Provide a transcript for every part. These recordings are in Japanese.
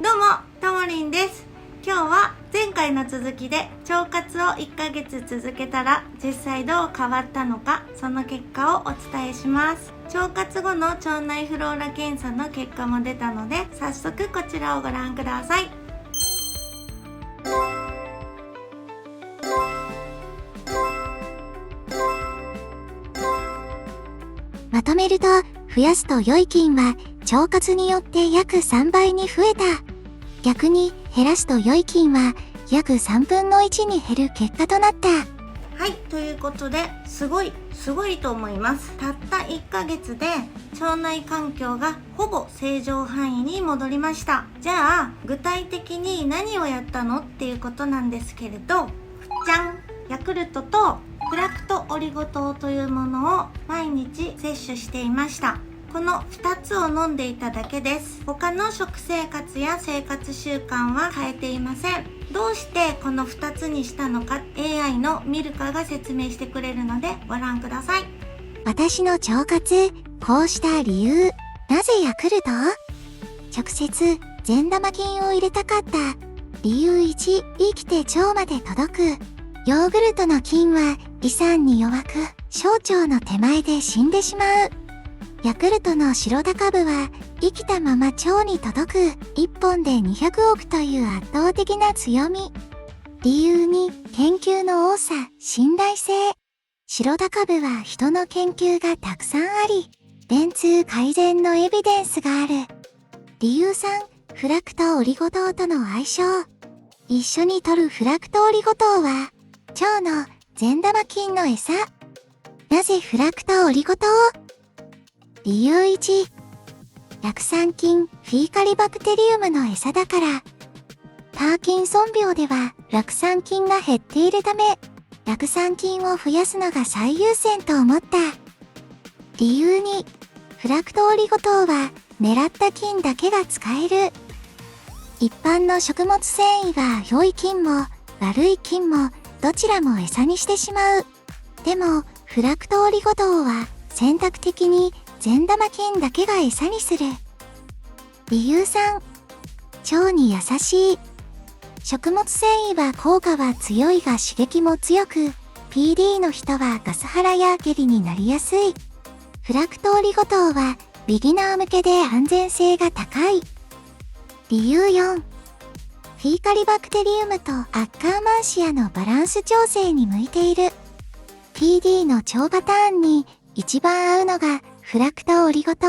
どうも、ともりんです。今日は前回の続きで腸活を1ヶ月続けたら実際どう変わったのか、その結果をお伝えします。腸活後の腸内フローラ検査の結果も出たので、早速こちらをご覧ください。まとめると、増やすと良い菌は腸活によって約3倍に増えた。逆に減らすと良い菌は約3分の1に減る結果となった。はい、ということで、すごいと思います。たった1ヶ月で腸内環境がほぼ正常範囲に戻りました。じゃあ、具体的に何をやったのっていうことなんですけれど、じゃん！ヤクルトとフラクトオリゴ糖というものを毎日摂取していました。この2つを飲んでいただけです。他の食生活や生活習慣は変えていません。どうしてこの2つにしたのか AI のミルカが説明してくれるのでご覧ください。私の腸活、こうした理由。なぜヤクルト？直接善玉菌を入れたかった。理由1、生きて腸まで届く。ヨーグルトの菌は胃酸に弱く、小腸の手前で死んでしまう。ヤクルトの白高部は生きたまま腸に届く。1本で200億という圧倒的な強み。理由2、研究の多さ、信頼性。白高部は人の研究がたくさんあり、便通改善のエビデンスがある。理由3、フラクトオリゴ糖との相性。一緒に摂るフラクトオリゴ糖は腸の善玉菌の餌。なぜフラクトオリゴ糖？理由1、酪酸菌フィーカリバクテリウムの餌だから。パーキンソン病では酪酸菌が減っているため、酪酸菌を増やすのが最優先と思った。理由2、フラクトオリゴ糖は狙った菌だけが使える。一般の食物繊維は良い菌も悪い菌もどちらも餌にしてしまう。でもフラクトオリゴ糖は選択的に善玉菌だけが餌にする。理由3、腸に優しい。食物繊維は効果は強いが刺激も強く、PD の人はガス腹や下痢になりやすい。フラクトオリゴ糖はビギナー向けで安全性が高い。理由4、フィーカリバクテリウムとアッカーマンシアのバランス調整に向いている。PD の腸パターンに一番合うのがフラクトオリゴ糖。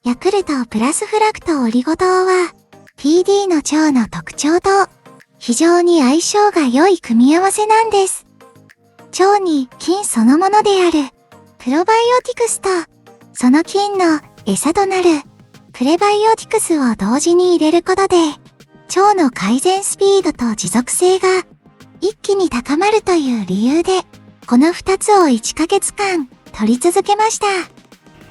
ヤクルトプラスフラクトオリゴ糖は PD の腸の特徴と非常に相性が良い組み合わせなんです。腸に菌そのものであるプロバイオティクスとその菌の餌となるプレバイオティクスを同時に入れることで腸の改善スピードと持続性が一気に高まるという理由でこの2つを1ヶ月間取り続けました。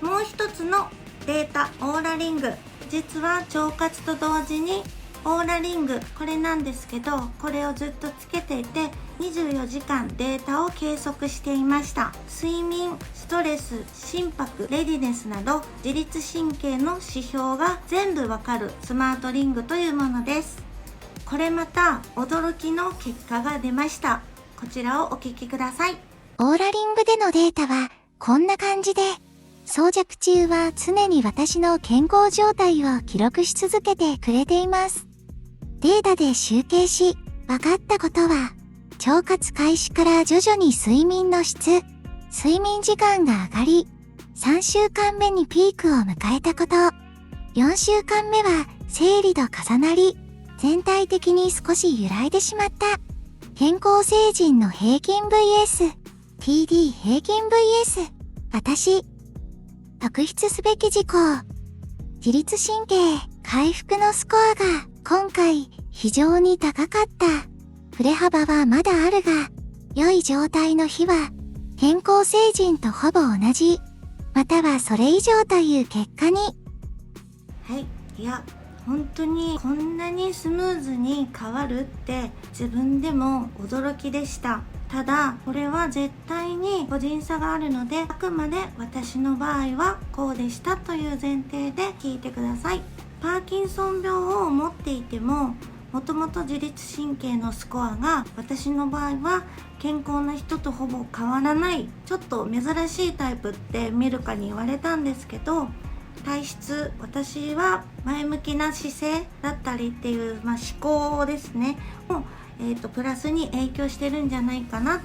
もう一つのデータオーラリング、実は腸活と同時にオーラリング、これなんですけど、これをずっとつけていて24時間データを計測していました。睡眠、ストレス、心拍、レディネスなど自律神経の指標が全部わかるスマートリングというものです。これまた驚きの結果が出ました。こちらをお聞きください。オーラリングでのデータはこんな感じで、装着中は常に私の健康状態を記録し続けてくれています。データで集計し、分かったことは、腸活開始から徐々に睡眠の質、睡眠時間が上がり、3週間目にピークを迎えたこと、4週間目は生理と重なり、全体的に少し揺らいでしまった。健康成人の平均 vs、TD 平均 vs、私。特筆すべき事項。自律神経回復のスコアが今回非常に高かった。振れ幅はまだあるが、良い状態の日は健康成人とほぼ同じ、またはそれ以上という結果に。はい、いや、本当にこんなにスムーズに変わるって自分でも驚きでした。ただこれは絶対に個人差があるので、あくまで私の場合はこうでしたという前提で聞いてください。パーキンソン病を持っていても、もともと自律神経のスコアが私の場合は健康な人とほぼ変わらない、ちょっと珍しいタイプってミルカに言われたんですけど、体質、私は前向きな姿勢だったりっていう、思考ですねを、プラスに影響してるんじゃないかな。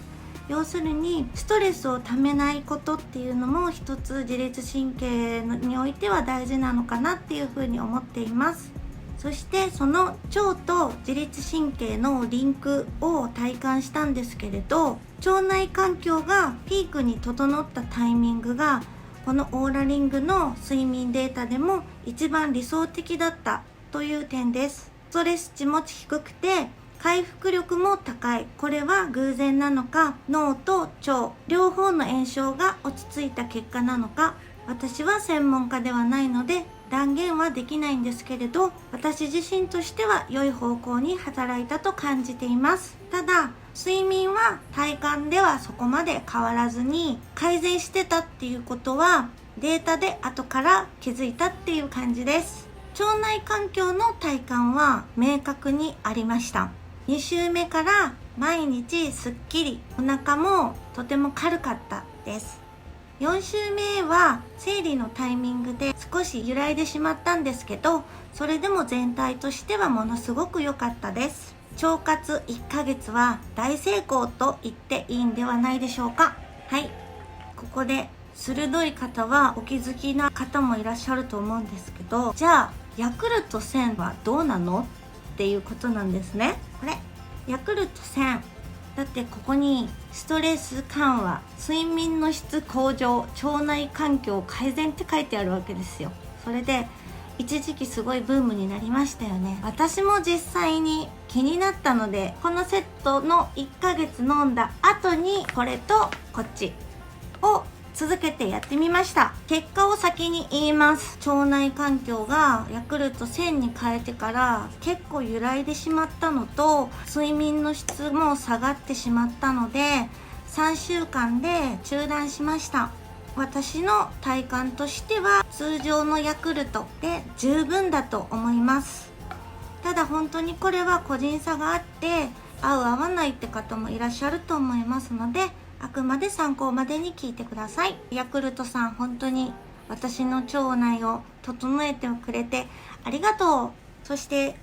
要するにストレスをためないことっていうのも一つ自律神経においては大事なのかなっていうふうに思っています。そしてその腸と自律神経のリンクを体感したんですけれど、腸内環境がピークに整ったタイミングがこのオーラリングの睡眠データでも一番理想的だったという点です。ストレス値も低くて回復力も高い。これは偶然なのか、脳と腸両方の炎症が落ち着いた結果なのか、私は専門家ではないので断言はできないんですけれど、私自身としては良い方向に働いたと感じています。ただ睡眠は体感ではそこまで変わらずに改善してたっていうことはデータで後から気づいたっていう感じです。腸内環境の体感は明確にありました。2週目から毎日すっきり、お腹もとても軽かったです。4週目は生理のタイミングで少し揺らいでしまったんですけど、それでも全体としてはものすごく良かったです。腸活1ヶ月は大成功と言っていいんではないでしょうか。はい、ここで鋭い方はお気づきな方もいらっしゃると思うんですけど、じゃあヤクルト1000はどうなのっていうことなんですね。これヤクルト1000だって、ここにストレス緩和、睡眠の質向上、腸内環境改善って書いてあるわけですよ。それで一時期すごいブームになりましたよね。私も実際に気になったので、このセットの1ヶ月飲んだ後にこれとこっちを続けてやってみました。結果を先に言います。腸内環境がヤクルト1000に変えてから結構揺らいでしまったのと、睡眠の質も下がってしまったので3週間で中断しました。私の体感としては通常のヤクルトで十分だと思います。ただ本当にこれは個人差があって合う合わないって方もいらっしゃると思いますので、あくまで参考までに聞いてください。ヤクルトさん、本当に私の腸内を整えてくれてありがとう。そして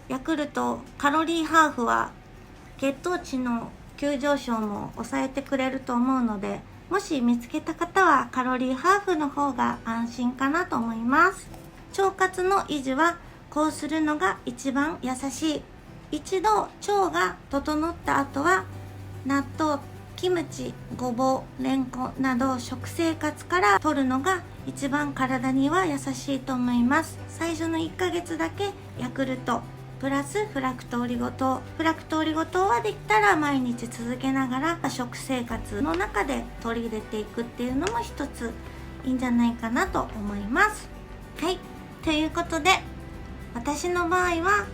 ヤクルトカロリーハーフは血糖値の急上昇も抑えてくれると思うので、もし見つけた方はカロリーハーフの方が安心かなと思います。腸活の維持はこうするのが一番優しい。一度腸が整った後は納豆、キムチ、ごぼう、レンコンなど食生活から取るのが一番体には優しいと思います。最初の1ヶ月だけヤクルトプラスフラクトオリゴ糖。フラクトオリゴ糖はできたら毎日続けながら食生活の中で取り入れていくっていうのも一ついいんじゃないかなと思います。はい、ということで私の場合は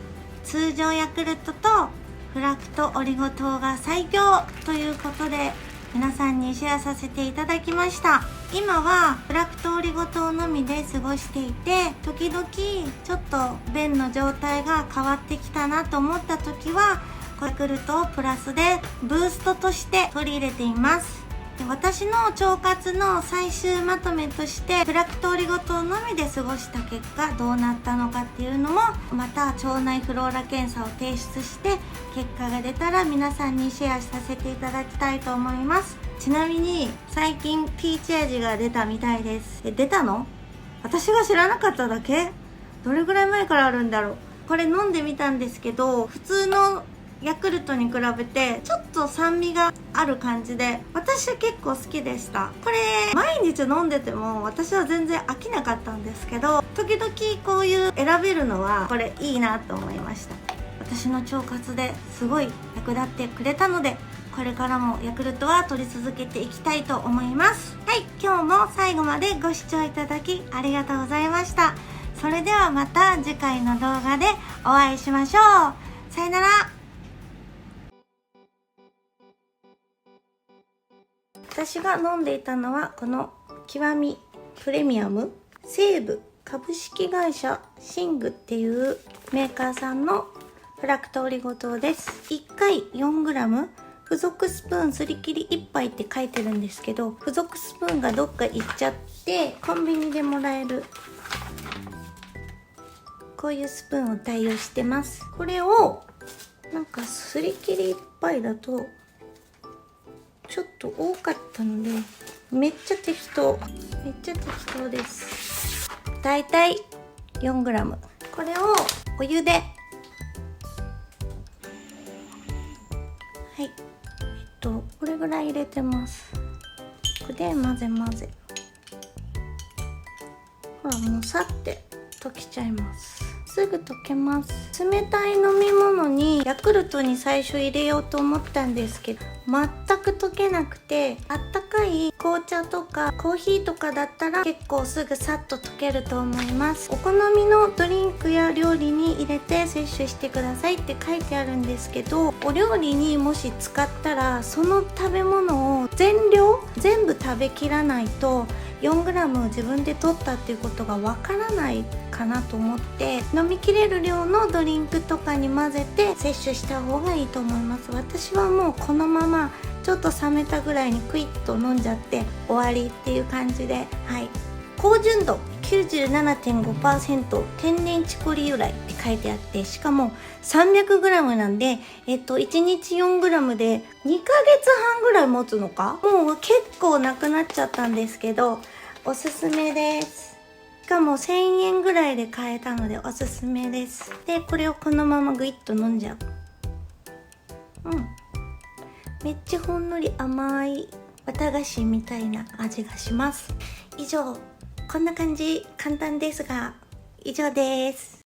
通常ヤクルトとフラクトオリゴ糖が最強ということで皆さんにシェアさせていただきました。今はフラクトオリゴ糖のみで過ごしていて、時々ちょっと便の状態が変わってきたなと思った時はヤクルトをプラスでブーストとして取り入れています。で、私の腸活の最終まとめとしてフラクトオリゴ糖のみで過ごした結果どうなったのかっていうのも、また腸内フローラ検査を提出して結果が出たら皆さんにシェアさせていただきたいと思います。ちなみに最近ピーチ味が出たみたいです。出たの？私が知らなかっただけ？どれぐらい前からあるんだろう。これ飲んでみたんですけど、普通のヤクルトに比べてちょっと酸味がある感じで私は結構好きでした。これ毎日飲んでても私は全然飽きなかったんですけど、時々こういう選べるのはこれいいなと思いました。私の腸活ですごい役立ってくれたので、これからもヤクルトは取り続けていきたいと思います。はい、今日も最後までご視聴いただきありがとうございました。それではまた次回の動画でお会いしましょう。さよなら。私が飲んでいたのはこの極みプレミアム西武株式会社シングっていうメーカーさんのフラクトオリゴ糖です。1回 4g 付属スプーンすり切り1杯って書いてるんですけど、付属スプーンがどっか行っちゃってコンビニでもらえるこういうスプーンを対応してます。これをなんかすり切り1杯だとちょっと多かったのでめっちゃ適当です。だいたい 4g これをお湯でこれぐらい入れてます。これで混ぜほらもうさって溶けちゃいます。すぐ溶けます。冷たい飲み物にヤクルトに最初入れようと思ったんですけど全く溶けなくて、あったかい紅茶とかコーヒーとかだったら結構すぐさっと溶けると思います。お好みのドリンクや料理に入れて摂取してくださいって書いてあるんですけど、お料理にもし使ったらその食べ物を全部食べきらないと 4g 自分で取ったっていうことがわからないかなと思って、飲みきれる量のドリンクとかに混ぜて摂取した方がいいと思います。私はもうこのままちょっと冷めたぐらいにクイッと飲んじゃって終わりっていう感じで、高純度 97.5% 天然チコリ由来って書いてあって、しかも 300g なんで、1日 4g で2ヶ月半ぐらい持つのか、もう結構なくなっちゃったんですけどおすすめです。しかも1000円ぐらいで買えたのでおすすめです。でこれをこのままグイッと飲んじゃう。めっちゃほんのり甘い綿菓子みたいな味がします。以上、こんな感じ、簡単ですが以上です。